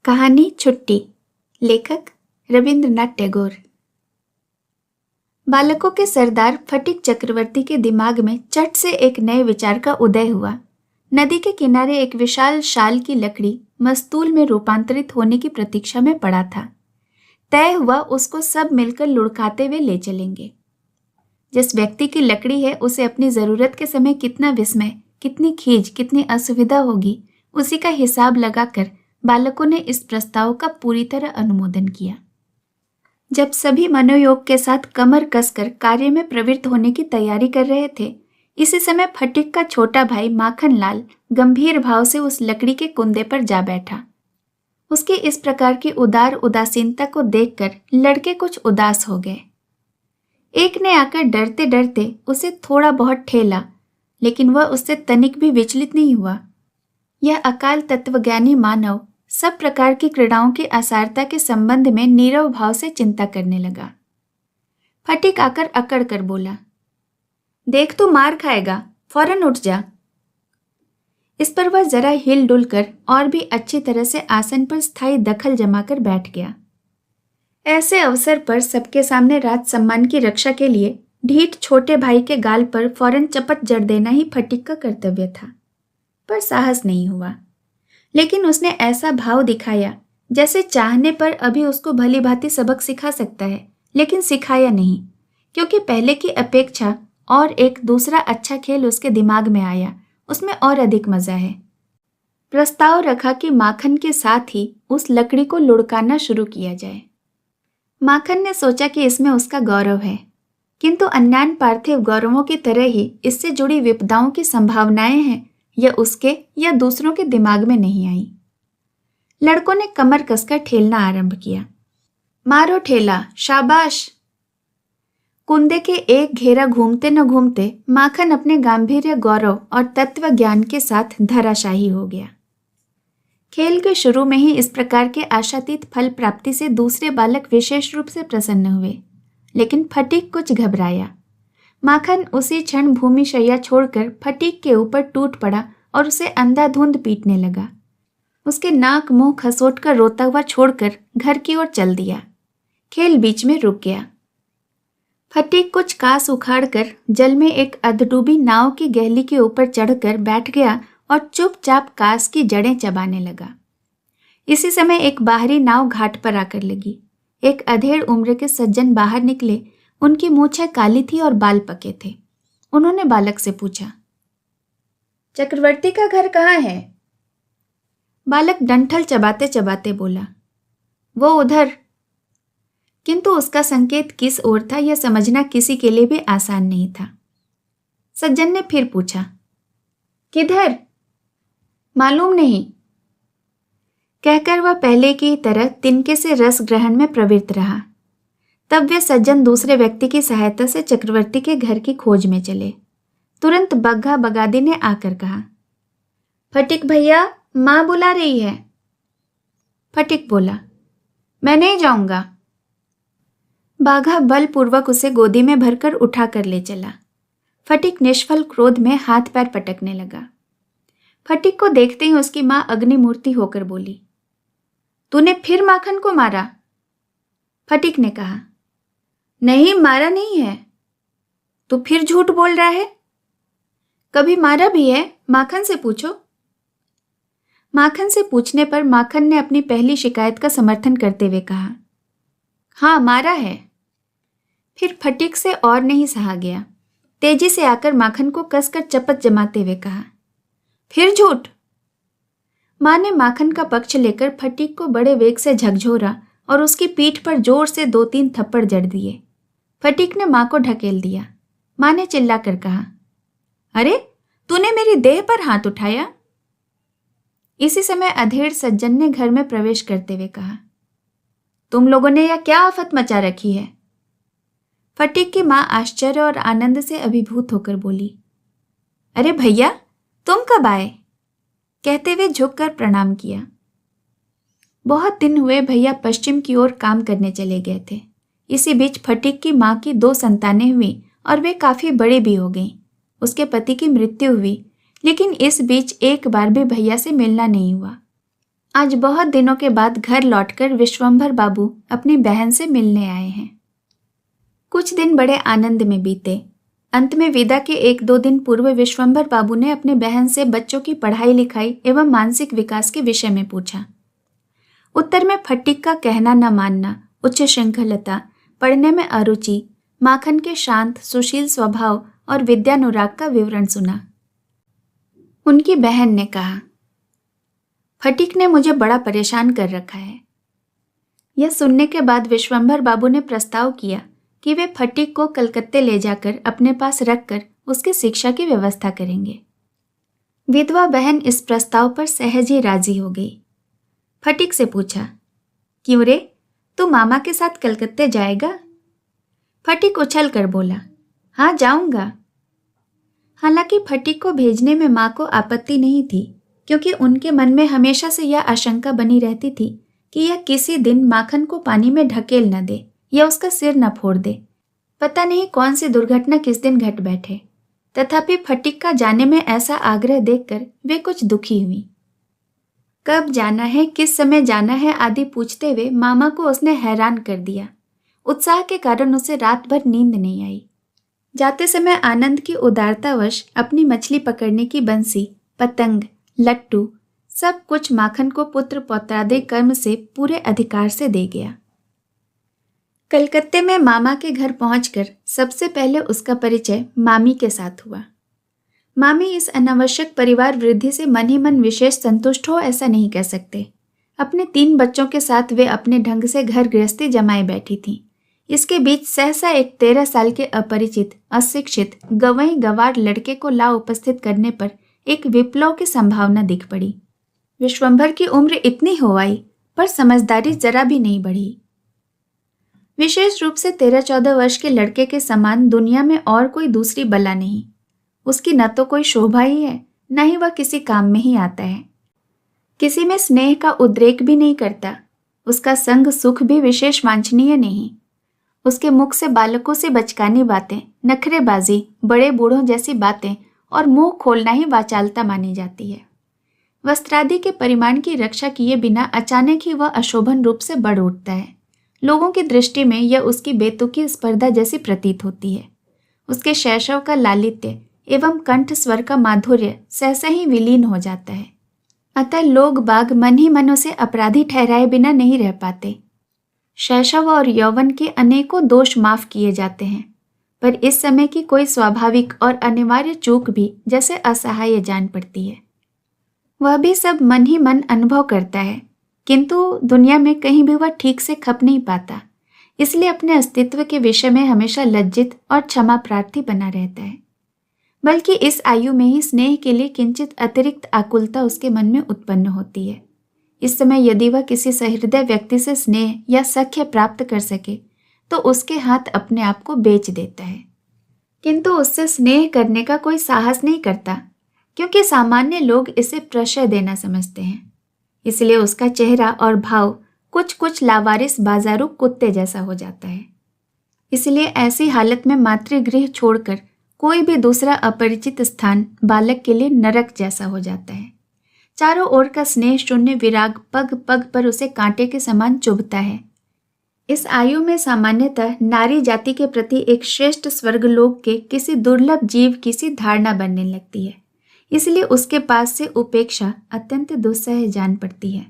कहानी छुट्टी। लेखक रविंद्रनाथ टैगोर। बालकों के सरदार फटिक चक्रवर्ती के दिमाग में चट से एक नए विचार का उदय हुआ। नदी के किनारे एक विशाल शाल की लकड़ी मस्तूल में रूपांतरित होने की प्रतीक्षा में पड़ा था। तय हुआ उसको सब मिलकर लुढ़काते हुए ले चलेंगे। जिस व्यक्ति की लकड़ी है उसे अपनी जरूरत के समय कितना विस्मय, कितनी खीज, कितनी असुविधा होगी, उसी का हिसाब लगाकर बालकों ने इस प्रस्ताव का पूरी तरह अनुमोदन किया। जब सभी मनोयोग के साथ कमर कसकर कार्य में प्रवृत्त होने की तैयारी कर रहे थे, इसी समय फटिक का छोटा भाई माखन लाल गंभीर भाव से उस लकड़ी के कुंदे पर जा बैठा। उसकी इस प्रकार की उदार उदासीनता को देखकर लड़के कुछ उदास हो गए। एक ने आकर डरते डरते उसे थोड़ा बहुत ठेला, लेकिन वह उससे तनिक भी विचलित नहीं हुआ। यह अकाल तत्वज्ञानी मानव सब प्रकार की क्रीड़ाओं की असारता के संबंध में नीरव भाव से चिंता करने लगा। फटिक आकर अकड़ कर बोला, देख तू मार खाएगा, फौरन उठ जा। इस पर वह जरा हिल डुल कर और भी अच्छी तरह से आसन पर स्थायी दखल जमाकर बैठ गया। ऐसे अवसर पर सबके सामने राज सम्मान की रक्षा के लिए ढीठ छोटे भाई के गाल पर फौरन चपट जड़ देना ही फटिक का कर्तव्य था, पर साहस नहीं हुआ। लेकिन उसने ऐसा भाव दिखाया जैसे चाहने पर अभी उसको भली भांति सबक सिखा सकता है, लेकिन सिखाया नहीं, क्योंकि पहले की अपेक्षा और एक दूसरा अच्छा खेल उसके दिमाग में आया। उसमें और अधिक मजा है। प्रस्ताव रखा कि माखन के साथ ही उस लकड़ी को लुढ़काना शुरू किया जाए। माखन ने सोचा कि इसमें उसका गौरव है, किंतु अन्यान पार्थिव गौरवों की तरह ही इससे जुड़ी विपदाओं की संभावनाएं हैं, यह उसके या दूसरों के दिमाग में नहीं आई। लड़कों ने कमर कसकर ठेलना आरंभ किया। मारो ठेला, शाबाश। कुंदे के एक घेरा घूमते न घूमते माखन अपने गांभीर्य, गौरव और तत्व ज्ञान के साथ धराशाही हो गया। खेल के शुरू में ही इस प्रकार के आशातीत फल प्राप्ति से दूसरे बालक विशेष रूप से प्रसन्न हुए, लेकिन फटिक कुछ घबराया। माखन उसी क्षण भूमि शैया छोड़कर फटिक के ऊपर टूट पड़ा और उसे अंधाधुंध पीटने लगा। उसके नाक मुंह खसोट कर रोता हुआ छोड़कर घर की ओर चल दिया। खेल बीच में रुक गया। फटिक कुछ कास उखाड़कर जल में एक अधडूबी नाव की गहली के ऊपर चढ़कर बैठ गया और चुपचाप कास की जड़ें चबाने लगा। इसी समय एक बाहरी नाव घाट पर आकर लगी। एक अधेड़ उम्र के सज्जन बाहर निकले। उनकी मूछें काली थी और बाल पके थे। उन्होंने बालक से पूछा, चक्रवर्ती का घर कहाँ है? बालक डंठल चबाते चबाते बोला, वो उधर। किंतु उसका संकेत किस ओर था यह समझना किसी के लिए भी आसान नहीं था। सज्जन ने फिर पूछा, किधर? मालूम नहीं, कहकर वह पहले की तरह तिनके से रस ग्रहण में प्रवृत्त रहा। तब वे सज्जन दूसरे व्यक्ति की सहायता से चक्रवर्ती के घर की खोज में चले। तुरंत बग्घा बगादी ने आकर कहा, फटिक भैया, माँ बुला रही है। फटिक बोला, मैं नहीं जाऊंगा। बाघा बलपूर्वक उसे गोदी में भरकर उठा कर ले चला। फटिक निष्फल क्रोध में हाथ पैर पटकने लगा। फटिक को देखते ही उसकी माँ अग्निमूर्ति होकर बोली, तूने फिर माखन को मारा? फटिक ने कहा, नहीं, मारा नहीं है। तू फिर झूठ बोल रहा है। कभी मारा भी है, माखन से पूछो। माखन से पूछने पर माखन ने अपनी पहली शिकायत का समर्थन करते हुए कहा, हाँ मारा है। फिर फटिक से और नहीं सहा गया। तेजी से आकर माखन को कसकर चपत जमाते हुए कहा, फिर झूठ। मां ने माखन का पक्ष लेकर फटिक को बड़े वेग से झकझोरा और उसकी पीठ पर जोर से 2-3 थप्पड़ जड़ दिए। फटिक ने मां को ढकेल दिया। मां ने चिल्लाकर कहा, अरे तूने मेरी देह पर हाथ उठाया। इसी समय अधेड़ सज्जन ने घर में प्रवेश करते हुए कहा, तुम लोगों ने यह क्या आफत मचा रखी है? फटिक की मां आश्चर्य और आनंद से अभिभूत होकर बोली, अरे भैया, तुम कब आए? कहते हुए झुककर प्रणाम किया। बहुत दिन हुए भैया पश्चिम की ओर काम करने चले गए थे। इसी बीच फटिक की माँ की 2 संतानें हुई और वे काफी बड़ी भी हो गईं। उसके पति की मृत्यु हुई, लेकिन इस बीच एक बार भी भैया से मिलना नहीं हुआ। आज बहुत दिनों के बाद घर लौटकर विश्वंभर बाबू अपनी बहन से मिलने आए हैं। कुछ दिन बड़े आनंद में बीते। अंत में विदा के 1-2 दिन पूर्व विश्वंभर बाबू ने अपने बहन से बच्चों की पढ़ाई लिखाई एवं मानसिक विकास के विषय में पूछा। उत्तर में फटीक का कहना न मानना, उच्च श्रृंखलता, पढ़ने में अरुचि, माखन के शांत सुशील स्वभाव और विद्यानुराग का विवरण सुना। उनकी बहन ने कहा, फटीक ने मुझे बड़ा परेशान कर रखा है। यह सुनने के बाद विश्वंभर बाबू ने प्रस्ताव किया कि वे फटीक को कलकत्ते ले जाकर अपने पास रखकर उसकी शिक्षा की व्यवस्था करेंगे। विधवा बहन इस प्रस्ताव पर सहज ही राजी हो गई। फटीक से पूछा, क्यों रे, तू मामा के साथ कलकत्ते जाएगा? फटीक उछल कर बोला, हाँ जाऊंगा। हालांकि फटीक को भेजने में माँ को आपत्ति नहीं थी, क्योंकि उनके मन में हमेशा से यह आशंका बनी रहती थी कि यह किसी दिन माखन को पानी में ढकेल न दे या उसका सिर न फोड़ दे। पता नहीं कौन सी दुर्घटना किस दिन घट बैठे। तथापि फटीक का जाने में ऐसा आग्रह देखकर वे कुछ दुखी हुई। कब जाना है, किस समय जाना है आदि पूछते हुए मामा को उसने हैरान कर दिया। उत्साह के कारण उसे रात भर नींद नहीं आई। जाते समय आनंद की उदारतावश अपनी मछली पकड़ने की बंसी, पतंग, लट्टू सब कुछ माखन को पुत्र पौत्रादि कर्म से पूरे अधिकार से दे गया। कलकत्ते में मामा के घर पहुंचकर सबसे पहले उसका परिचय मामी के साथ हुआ। मामी इस अनावश्यक परिवार वृद्धि से मन ही मन विशेष संतुष्ट हो ऐसा नहीं कह सकते। अपने 3 बच्चों के साथ वे अपने ढंग से घर गृहस्थी जमाए बैठी थीं। इसके बीच सहसा एक 13 साल के अपरिचित, अशिक्षित, गंवई गंवार लड़के को ला उपस्थित करने पर एक विप्लव की संभावना दिख पड़ी। विश्वंभर की उम्र इतनी हो आई, पर समझदारी जरा भी नहीं बढ़ी। विशेष रूप से 13-14 वर्ष के लड़के के समान दुनिया में और कोई दूसरी बला नहीं। उसकी न तो कोई शोभा ही है, न ही वह किसी काम में ही आता है। किसी में स्नेह का उद्रेक भी नहीं करता। उसका संग सुख भी विशेष वांछनीय नहीं। उसके मुख से बालकों से बचकानी बातें, नखरेबाजी, बड़े बूढ़ों जैसी बातें और मुंह खोलना ही वाचालता मानी जाती है। वस्त्रादि के परिमाण की रक्षा किए बिना अचानक ही वह अशोभन रूप से बढ़ उठता है। लोगों की दृष्टि में यह उसकी बेतुकी स्पर्धा जैसी प्रतीत होती है। उसके शैशव का लालित्य एवं कंठ स्वर का माधुर्य सहसा ही विलीन हो जाता है। अतः लोग बाग मन ही मन उसे अपराधी ठहराए बिना नहीं रह पाते। शैशव और यौवन के अनेकों दोष माफ किए जाते हैं, पर इस समय की कोई स्वाभाविक और अनिवार्य चूक भी जैसे असहाय जान पड़ती है। वह भी सब मन ही मन अनुभव करता है, किंतु दुनिया में कहीं भी वह ठीक से खप नहीं पाता। इसलिए अपने अस्तित्व के विषय में हमेशा लज्जित और क्षमा प्रार्थी बना रहता है। बल्कि इस आयु में ही स्नेह के लिए किंचित अतिरिक्त आकुलता उसके मन में उत्पन्न होती है। इस समय यदि वह किसी सहृदय व्यक्ति से स्नेह या सख्य प्राप्त कर सके तो उसके हाथ अपने आप को बेच देता है, किंतु उससे स्नेह करने का कोई साहस नहीं करता, क्योंकि सामान्य लोग इसे प्रशय देना समझते हैं। इसलिए उसका चेहरा और भाव कुछ कुछ लावारिस बाजारू कुत्ते जैसा हो जाता है। इसलिए ऐसी हालत में मातृगृह छोड़कर कोई भी दूसरा अपरिचित स्थान बालक के लिए नरक जैसा हो जाता है। चारों ओर का स्नेह शून्य विराग पग पग पर उसे कांटे के समान चुभता है। इस आयु में सामान्यतः नारी जाति के प्रति एक श्रेष्ठ स्वर्गलोक के किसी दुर्लभ जीव की सी धारणा बनने लगती है। इसलिए उसके पास से उपेक्षा अत्यंत दुस्सह जान पड़ती है।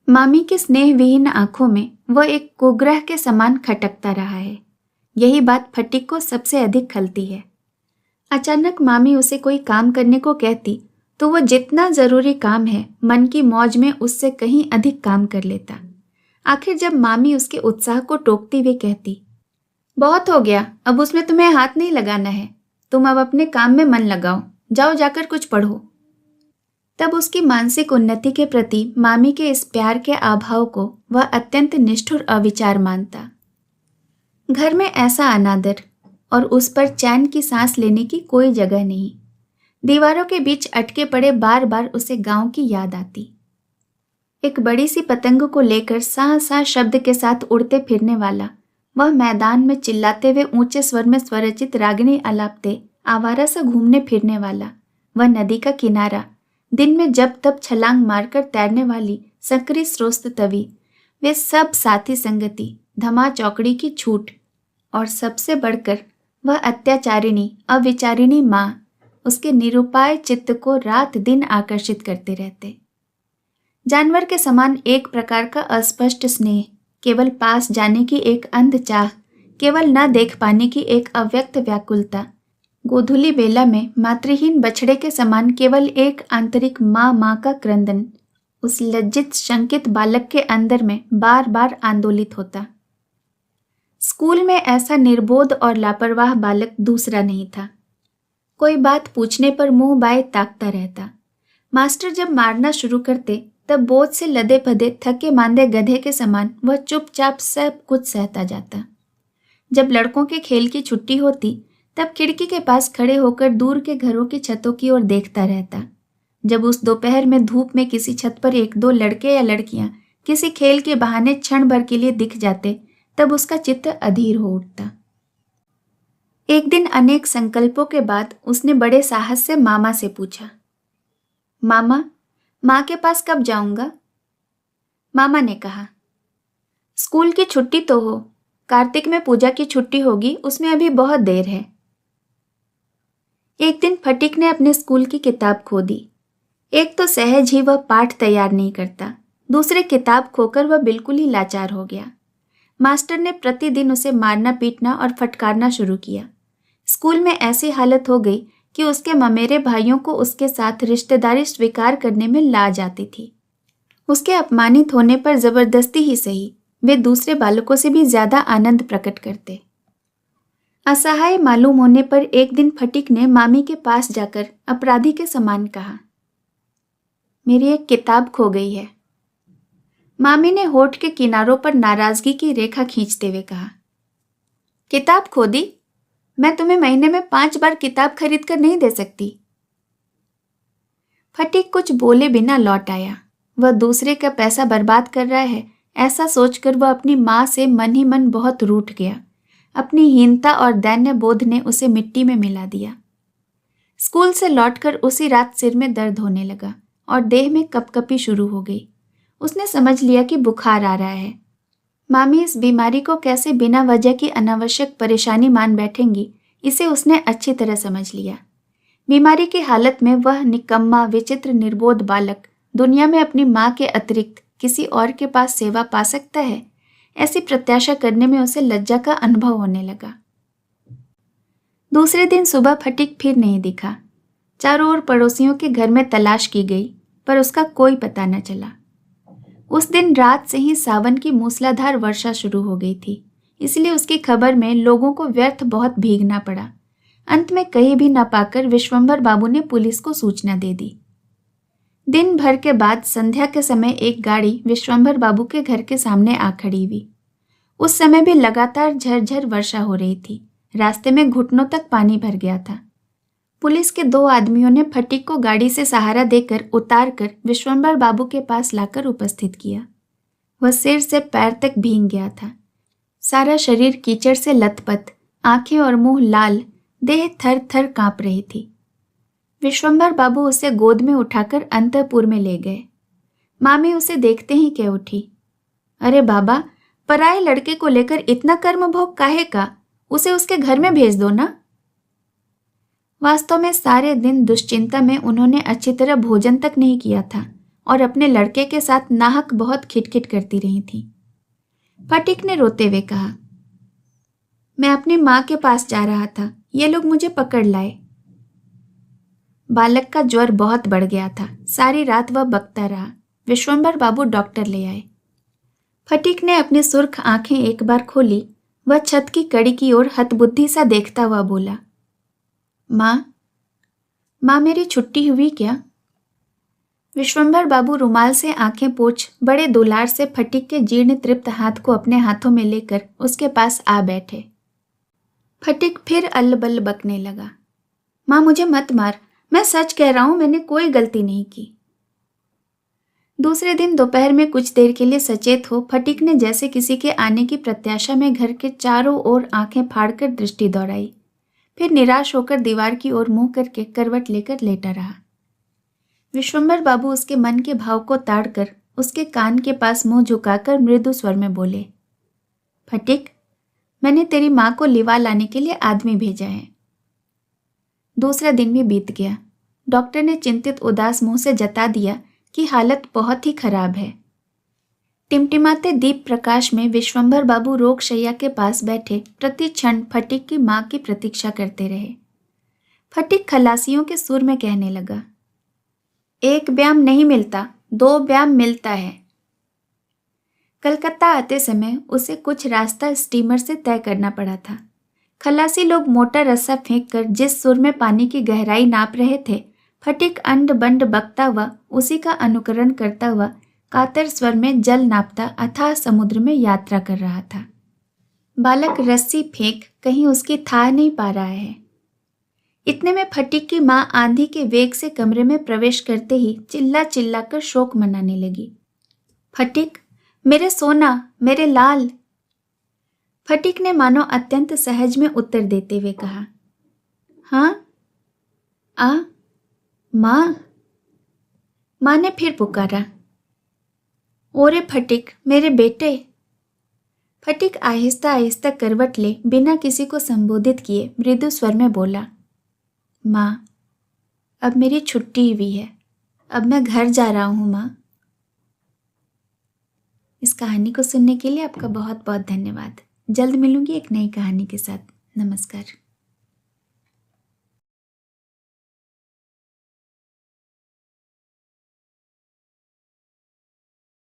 मामी की स्नेह विहीन आंखों में वह एक कुग्रह के समान खटकता रहा है। यही बात फटीक को सबसे अधिक खलती है। अचानक मामी उसे कोई काम करने को कहती तो वह जितना जरूरी काम है मन की मौज में उससे कहीं अधिक काम कर लेता। आखिर जब मामी उसके उत्साह को टोकती हुई कहती, बहुत हो गया, अब उसमें तुम्हें हाथ नहीं लगाना है, तुम अब अपने काम में मन लगाओ, जाओ जाकर कुछ पढ़ो, तब उसकी मानसिक उन्नति के प्रति मामी के इस प्यार के अभाव को वह अत्यंत निष्ठुर अविचार मानता। घर में ऐसा अनादर और उस पर चैन की सांस लेने की कोई जगह नहीं। दीवारों के बीच अटके पड़े बार बार उसे गांव की याद आती। एक बड़ी सी पतंग को लेकर सा सा शब्द के साथ उड़ते फिरने वाला, वह मैदान में चिल्लाते हुए ऊंचे स्वर में स्वरचित रागिणी आलापते आवारा सा घूमने फिरने वाला, वह नदी का किनारा, दिन में जब तब छलांग मारकर तैरने वाली संकरी स्रोत तवी, वे सब साथी संगति, धमा चौकड़ी की छूट, और सबसे बढ़कर वह अत्याचारिणी अविचारिणी माँ उसके निरुपाय चित्त को रात दिन आकर्षित करते रहते। जानवर के समान एक प्रकार का अस्पष्ट स्नेह, केवल पास जाने की एक अंध चाह, केवल न देख पाने की एक अव्यक्त व्याकुलता, गोधूली बेला में मातृहीन बछड़े के समान केवल एक आंतरिक माँ माँ का क्रंदन उस लज्जित शंकित बालक के अंदर में बार बार आंदोलित होता। स्कूल में ऐसा निर्बोध और लापरवाह बालक दूसरा नहीं था। कोई बात पूछने पर मुंह बाए ताकता रहता। मास्टर जब मारना शुरू करते तब बोझ से लदे पदे थके मांदे गधे के समान वह चुपचाप सब कुछ सहता जाता। जब लड़कों के खेल की छुट्टी होती तब खिड़की के पास खड़े होकर दूर के घरों की छतों की ओर देखता रहता। जब उस दोपहर में धूप में किसी छत पर एक दो लड़के या लड़कियां किसी खेल के बहाने क्षण भर के लिए दिख जाते तब उसका चित्त अधीर हो उठता। एक दिन अनेक संकल्पों के बाद उसने बड़े साहस से मामा से पूछा, मामा, माँ के पास कब जाऊंगा? मामा ने कहा, स्कूल की छुट्टी तो हो, कार्तिक में पूजा की छुट्टी होगी, उसमें अभी बहुत देर है। एक दिन फटीक ने अपने स्कूल की किताब खो दी। एक तो सहज ही वह पाठ तैयार नहीं करता, दूसरे किताब खोकर वह बिल्कुल ही लाचार हो गया। मास्टर ने प्रतिदिन उसे मारना पीटना और फटकारना शुरू किया। स्कूल में ऐसी हालत हो गई कि उसके ममेरे भाइयों को उसके साथ रिश्तेदारी स्वीकार करने में लाज आती थी। उसके अपमानित होने पर जबरदस्ती ही सही, वे दूसरे बालकों से भी ज्यादा आनंद प्रकट करते। असहाय मालूम होने पर एक दिन फटीक ने मामी के पास जाकर अपराधी के समान कहा, मेरी एक किताब खो गई है। मामी ने होठ के किनारों पर नाराजगी की रेखा खींचते हुए कहा, किताब खो दी? मैं तुम्हें महीने में 5 बार किताब खरीद कर नहीं दे सकती। फटीक कुछ बोले बिना लौट आया। वह दूसरे का पैसा बर्बाद कर रहा है, ऐसा सोचकर वह अपनी माँ से मन ही मन बहुत रूठ गया। अपनी हीनता और दैन्य बोध ने उसे मिट्टी में मिला दिया। स्कूल से लौटकर उसी रात सिर में दर्द होने लगा और देह में कपकपी शुरू हो गई। उसने समझ लिया कि बुखार आ रहा है। मामी इस बीमारी को कैसे बिना वजह की अनावश्यक परेशानी मान बैठेंगी, इसे उसने अच्छी तरह समझ लिया। बीमारी की हालत में वह निकम्मा विचित्र निर्बोध बालक दुनिया में अपनी माँ के अतिरिक्त किसी और के पास सेवा पा सकता है, ऐसी प्रत्याशा करने में उसे लज्जा का अनुभव होने लगा। दूसरे दिन सुबह फटीक फिर नहीं दिखा। चारों ओर पड़ोसियों के घर में तलाश की गई पर उसका कोई पता न चला। उस दिन रात से ही सावन की मूसलाधार वर्षा शुरू हो गई थी, इसलिए उसकी खबर में लोगों को व्यर्थ बहुत भीगना पड़ा। अंत में कहीं भी न पाकर विश्वंभर बाबू ने पुलिस को सूचना दे दी। दिन भर के बाद संध्या के समय एक गाड़ी विश्वंभर बाबू के घर के सामने आ खड़ी हुई। उस समय भी लगातार झरझर वर्षा हो रही थी। रास्ते में घुटनों तक पानी भर गया था। पुलिस के 2 आदमियों ने फटीक को गाड़ी से सहारा देकर उतार कर विश्वंभर बाबू के पास लाकर उपस्थित किया। वह सिर से पैर तक भीग गया था। सारा शरीर कीचड़ से लथपथ, आंखें और मुंह लाल, देह थर थर कांप रही थी। विश्वंभर बाबू उसे गोद में उठाकर अंतःपुर में ले गए। मामी उसे देखते ही कह उठी, अरे बाबा, पराये लड़के को लेकर इतना कर्म भोग काहे का? उसे उसके घर में भेज दो ना। वास्तव में सारे दिन दुश्चिंता में उन्होंने अच्छी तरह भोजन तक नहीं किया था और अपने लड़के के साथ नाहक बहुत खिटखिट करती रही थी। फटीक ने रोते हुए कहा, मैं अपनी माँ के पास जा रहा था, ये लोग मुझे पकड़ लाए। बालक का ज्वर बहुत बढ़ गया था। सारी रात वह बकता रहा। विश्वंभर बाबू डॉक्टर ले आए। फटीक ने अपनी सुर्ख आंखें एक बार खोली। वह छत की कड़ी की ओर हतबुद्धि सा देखता हुआ बोला, माँ मेरी छुट्टी हुई क्या? विश्वंभर बाबू रुमाल से आंखें पोंछ बड़े दुलार से फटीक के जीर्ण तृप्त हाथ को अपने हाथों में लेकर उसके पास आ बैठे। फटीक फिर अल्ल-बल्ल बकने लगा, माँ मुझे मत मार, मैं सच कह रहा हूं, मैंने कोई गलती नहीं की। दूसरे दिन दोपहर में कुछ देर के लिए सचेत हो फटीक ने जैसे किसी के आने की प्रत्याशा में घर के चारों ओर आंखें फाड़कर दृष्टि दौड़ाई, फिर निराश होकर दीवार की ओर मुंह करके करवट लेकर लेटा रहा। विश्वंभर बाबू उसके मन के भाव को ताड़कर उसके कान के पास मुंह झुकाकर मृदु स्वर में बोले, फटिक, मैंने तेरी माँ को लिवा लाने के लिए आदमी भेजा है। दूसरा दिन भी बीत गया। डॉक्टर ने चिंतित उदास मुंह से जता दिया कि हालत बहुत ही खराब है। टिमटिमाते दीप प्रकाश में विश्वंभर बाबू रोगशैया के पास बैठे प्रति क्षण फटिक की माँ की प्रतीक्षा करते रहे। फटिक खलासियों के सुर में कहने लगा, एक ब्याम नहीं मिलता, 2 ब्याम मिलता है। कलकत्ता आते समय उसे कुछ रास्ता स्टीमर से तय करना पड़ा था। खलासी लोग मोटा रस्सा फेंककर जिस सुर में पानी की गहराई नाप रहे थे, फटिक अंड बंड बकता हुआ उसी का अनुकरण करता हुआ कातर स्वर में जल नापता अथाह समुद्र में यात्रा कर रहा था। बालक रस्सी फेंक कहीं उसकी था नहीं पा रहा है। इतने में फटिक की माँ आंधी के वेग से कमरे में प्रवेश करते ही चिल्ला चिल्ला कर शोक मनाने लगी। फटिक, मेरे सोना, मेरे लाल। फटिक ने मानो अत्यंत सहज में उत्तर देते हुए कहा, हाँ, माँ। माँ ने फिर पुकारा, ओरे फटिक, मेरे बेटे। फटिक आहिस्ता आहिस्ता करवट ले बिना किसी को संबोधित किए मृदु स्वर में बोला, माँ, अब मेरी छुट्टी हुई है, अब मैं घर जा रहा हूँ माँ। इस कहानी को सुनने के लिए आपका बहुत बहुत धन्यवाद। जल्द मिलूंगी एक नई कहानी के साथ। नमस्कार।